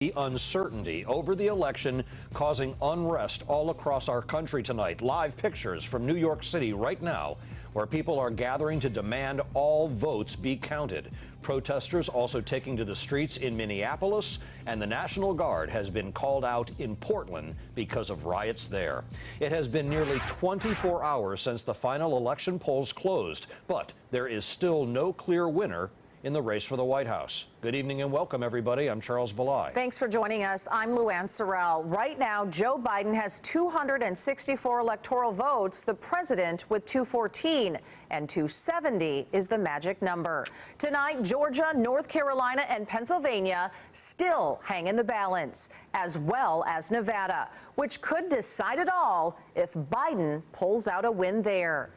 The uncertainty over the election causing unrest all across our country tonight. Live pictures from New York City right now, where people are gathering to demand all votes be counted. Protesters also taking to the streets in Minneapolis, and the National Guard has been called out in Portland because of riots there. It has been nearly 24 hours since the final election polls closed, but there is still no clear winner in the race for the White House. Good evening and welcome, everybody. I'm Charles Belay. Thanks for joining us. I'm Luann Sorrell. Right now, Joe Biden has 264 electoral votes, the president with 214, and 270 is the magic number. Tonight, Georgia, North Carolina, and Pennsylvania still hang in the balance, as well as Nevada, which could decide it all if Biden pulls out a win there.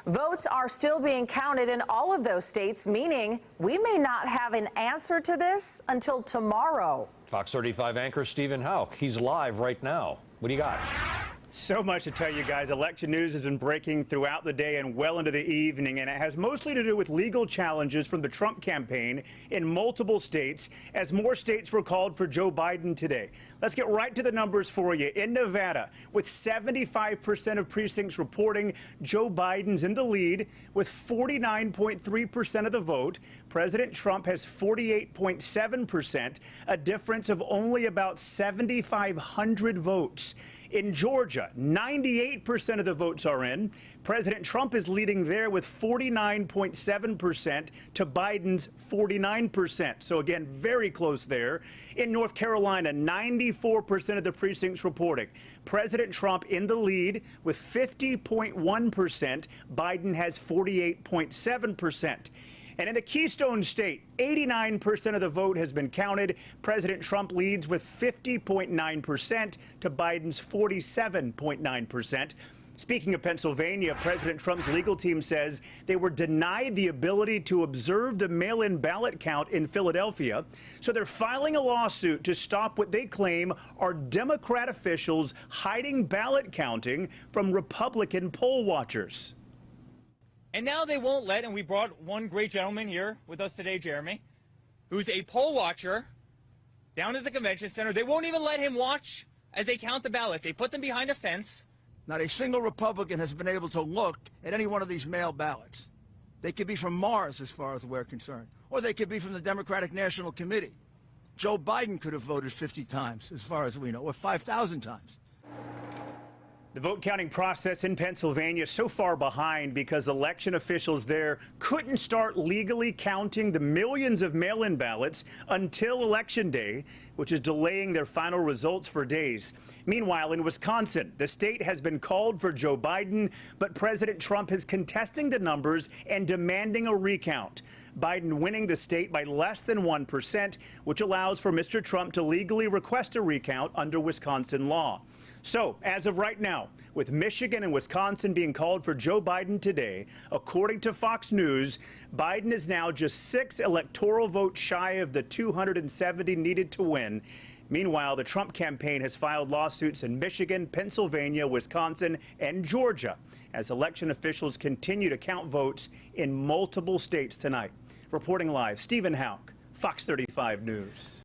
Votes are still being counted in all of those states, meaning we may not have an answer to this until tomorrow. Fox 35 anchor Stephen Houck, he's live right now. What do you got? So much to tell you guys. Election news has been breaking throughout the day and well into the evening, and it has mostly to do with legal challenges from the Trump campaign in multiple states, as more states were called for Joe Biden today. Let's get right to the numbers for you. In Nevada, with 75% of precincts reporting Joe Biden's in the lead with 49.3% of the vote. President Trump has 48.7%, a difference of only about 7,500 votes. In Georgia, 98% of the votes are in. President Trump is leading there with 49.7% to Biden's 49%. So again, very close there. In North Carolina, 94% of the precincts reporting President Trump in the lead with 50.1%. Biden has 48.7%. And in the Keystone State, 89% of the vote has been counted. President Trump leads with 50.9% to Biden's 47.9%. Speaking of Pennsylvania, President Trump's legal team says they were denied the ability to observe the mail-in ballot count in Philadelphia. So they're filing a lawsuit to stop what they claim are Democrat officials hiding ballot counting from Republican poll watchers. And now they won't let, and we brought one great gentleman here with us today, Jeremy, who's a poll watcher down at the convention center. They won't even let him watch as they count the ballots. They put them behind a fence. Not a single Republican has been able to look at any one of these mail ballots. They could be from Mars, as far as we're concerned, or they could be from the Democratic National Committee. Joe Biden could have voted 50 times, as far as we know, or 5,000 times. The vote counting process in Pennsylvania so far behind because election officials there couldn't start legally counting the millions of mail-in ballots until Election Day, which is delaying their final results for days. Meanwhile, in Wisconsin, the state has been called for Joe Biden, but President Trump is contesting the numbers and demanding a recount. Biden winning the state by less than 1%, which allows for Mr. Trump to legally request a recount under Wisconsin law. So, as of right now, with Michigan and Wisconsin being called for Joe Biden today, according to Fox News, Biden is now just 6 electoral votes shy of the 270 needed to win. Meanwhile, the Trump campaign has filed lawsuits in Michigan, Pennsylvania, Wisconsin, and Georgia as election officials continue to count votes in multiple states tonight. Reporting live, Stephen Houck, Fox 35 News.